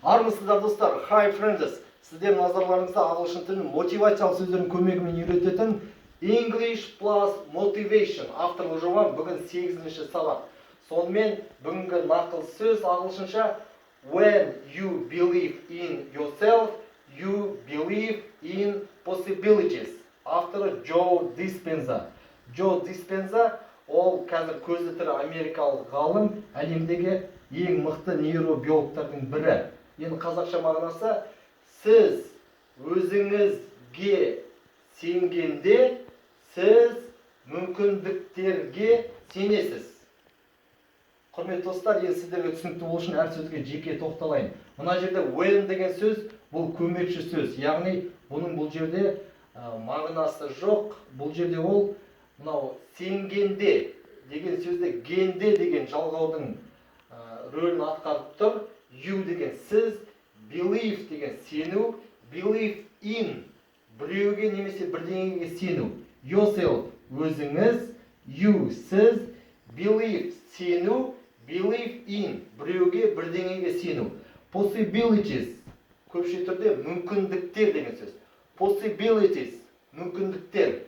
Армысыздар достар, hi friends. Сіздер назарларыңызда ағылшын тілін мотивациялық сөздердің көмегімен үйрететін English plus motivation авторлық жоба бүгін 8-ші сабақ. Сонымен бүгінгі нақыл сөз ағылшынша when you believe in yourself, you believe in possibilities. Авторы Джо Диспенза. Джо Диспенза ол қазір көзі тірі америкалық ғалым, әлемдегі ең мықты нейробиологтардың бірі. Енді қазақша мағынасы, сіз өзіңізге сенгенде, сіз мүмкіндіктерге сенесіз. Құрметті достар, енді сіздерге түсінікті болу үшін әр сөзге жеке тоқталайын. Мына жерде when деген сөз бұл көмекші сөз, яғни бұның бұл жерде мағынасы жоқ. Бұл жерде ол мынау сенгенде деген сөзде генде деген жалғаудың рөлін атқарып тұр. You деген сіз, believe деген сену, believe in біреуге немесе бірдеңеге сену. Yourself өзіңіз, you сіз, believe сену, believe in біреуге бірдеңеге сену. Possibilities көпше түрде мүмкіндіктер деген сөз. Possibilities мүмкіндіктер.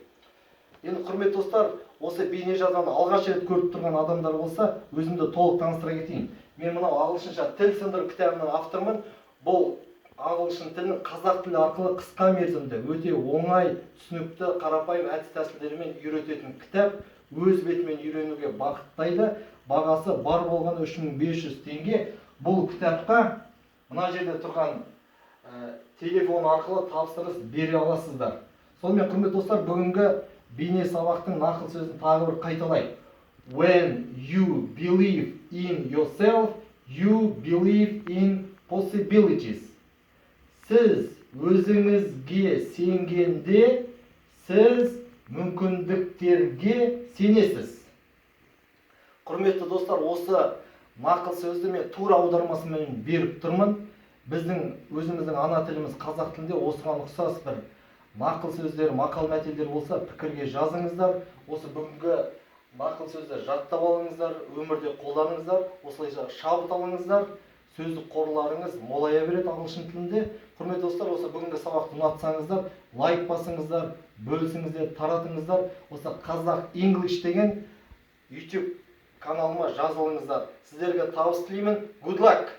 Енді құрметті достар, осы бейне жазбаны алғаш рет көріп тұрған адамдар болса, өзімді толық таныстыра кетейін. Мен мынау ағылшынша тіл сындыру кітабының авторымын. Бұл ағылшын тілін қазақ тілі арқылы қысқа мерзімде өте оңай, түсінікті, қарапайым әдіс-тәсілдермен үйрететін кітап. Өз бетімен үйренуге бағыттайды. Бағасы бар болған 3500 теңге. Бұл кітапқа мына жерде тұрған телефон арқылы тапсырыс бере аласыздар. Сонымен құрметті достар, бүгінгі бейне сабақтың нақыл сөзін тағы бір қайталайық. When you believe in yourself, you believe in possibilities. Сіз өзіңізге сенгенде, сіз мүмкіндіктерге сенесіз. Құрметті достар, осы нақыл сөзді мен тура аудармасымен беріп тұрмын. Біздің өзіміздің ана тіліміз қазақ тілінде осыған ұқсас бір нақыл сөздер, мақал мәтелдер болса, пікірге жазыңыздар. Осы бүгінгі нақыл сөзді жаттап алыңыздар, өмірде қолданыңыздар, осылайша шабыт алыңыздар. Сөздік қорларыңыз молая береді ағылшын тілінде. Құрметті достар, осы бүгінгі сабақты ұнатсаңыздар, лайк басыңыздар, бөлісіңіздер, таратыңыздар. Осы Қазақ English деген YouTube каналыма жазылыңыздар. Сіздерге табыс тілеймін. Good luck!